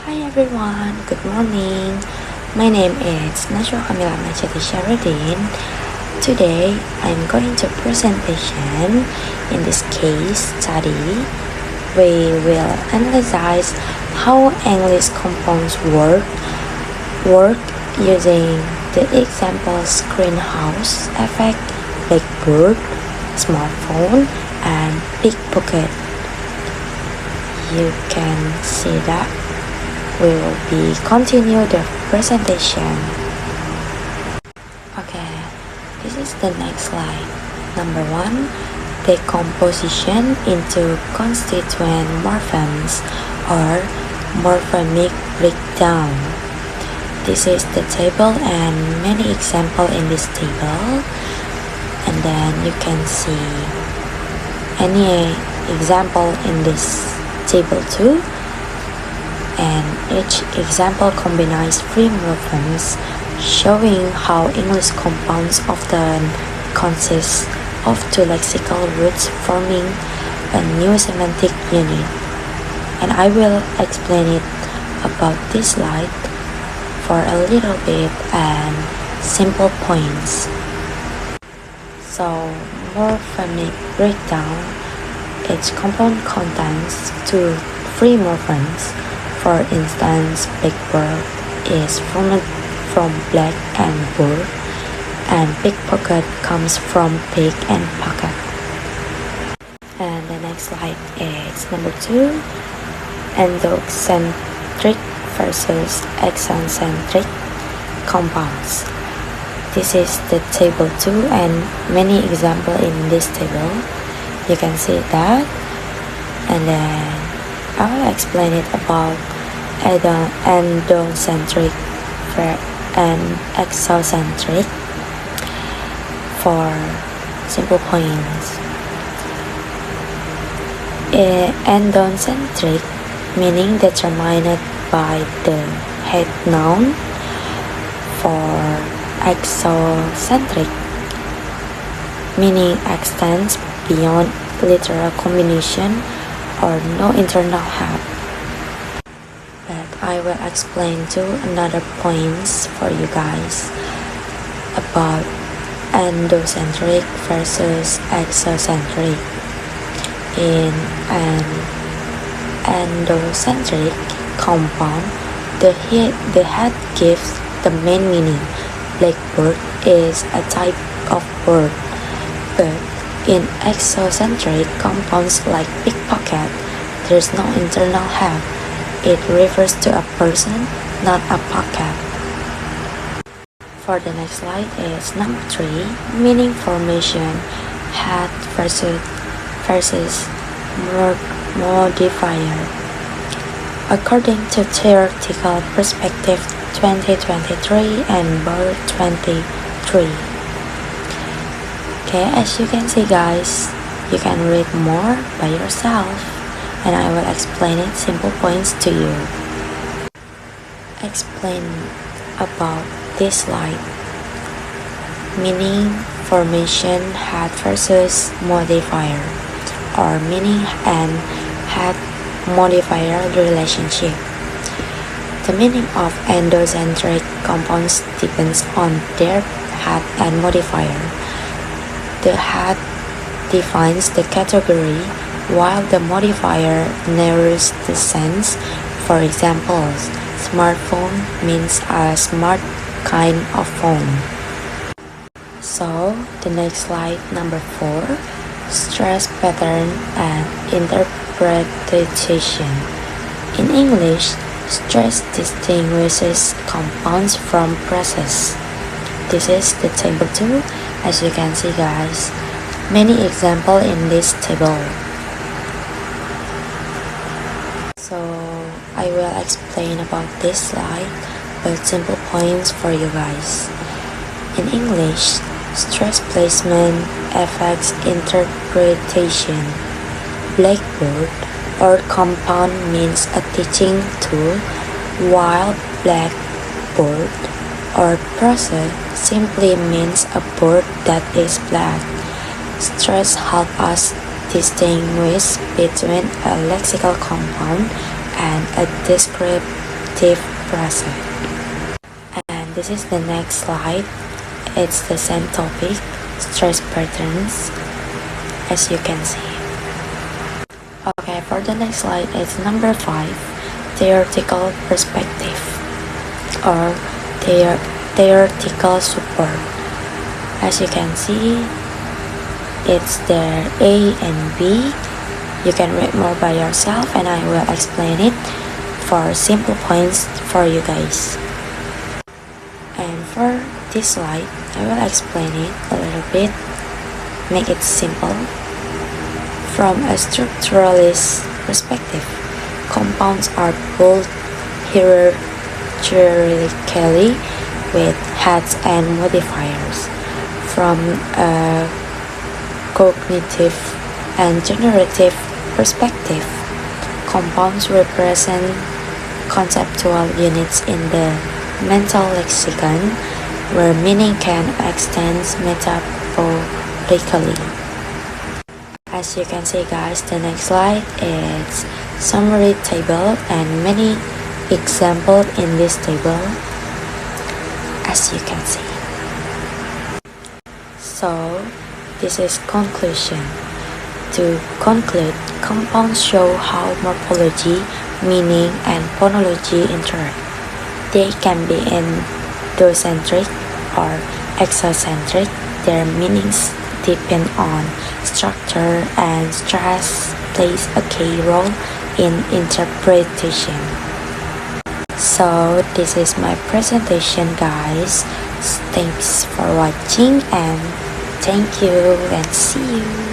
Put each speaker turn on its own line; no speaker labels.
Hi everyone, good morning. My name is Najwa Kamila Majati Sharadin. Today I'm going to presentation. In this case study, we will analyze how English compounds work using the examples greenhouse effect, blackboard, smartphone, and pickpocket. You can see that we will be continue the presentation. Okay, this is the next slide. Number 1, decomposition into constituent morphemes or morphemic breakdown. This is the table and many examples in this table, and then you can see any example in this table too, and each example combines free morphemes, showing how English compounds often consist of two lexical roots forming a new semantic unit. And I will explain it about this slide for a little bit and simple points. So, morphemic breakdown, each compound contains two free morphemes. For instance, blackbird is formed from black and bird, and pickpocket comes from pick and pocket. And the next slide is number 2, endocentric versus exocentric compounds. This is the table 2 and many examples in this table. You can see that, and then I will explain it about endocentric and exocentric for simple points. Endocentric meaning determined by the head noun. For exocentric meaning extends beyond literal combination or no internal head. But I will explain two another points for you guys about endocentric versus exocentric. In an endocentric compound, the head gives the main meaning. Blackbird is a type of bird, but in exocentric compounds like pickpocket, there is no internal head. It refers to a person, not a pocket. For the next slide is number 3, meaning formation, head versus modifier. According to Theoretical Perspective 2023 and Bird 23. Okay, as you can see guys, you can read more by yourself, and I will explain it simple points to you. Explain about this slide. Meaning, formation, head versus modifier, or meaning and head modifier relationship. The meaning of endocentric compounds depends on their head and modifier. The head defines the category, while the modifier narrows the sense. For example, smartphone means a smart kind of phone. So, the next slide, number 4, stress pattern and interpretation. In English, stress distinguishes compounds from processes. This is the table 2. As you can see guys, many examples in this table. So I will explain about this slide, but simple points for you guys. In English, stress placement affects interpretation. Blackboard or compound means a teaching tool, while blackboard or process simply means a board that is black. Stress helps us distinguish between a lexical compound and a active present. And this is the next slide. It's the same topic, stress patterns, as you can see. Okay, for the next slide, it's number 5, theoretical perspective or theoretical support. As you can see, it's there A and B. You can read more by yourself and I will explain it for simple points for you guys. And for this slide, I will explain it a little bit, make it simple. From a structuralist perspective, compounds are built hierarchically with heads and modifiers. From a cognitive and generative perspective, compounds represent conceptual units in the mental lexicon where meaning can extend metaphorically. As you can see guys, the next slide is summary table and many examples in this table, as you can see. So this is conclusion. To conclude, compounds show how morphology, meaning, and phonology interact. They can be endocentric or exocentric. Their meanings depend on structure, and stress plays a key role in interpretation. So this is my presentation guys. Thanks for watching and thank you and see you.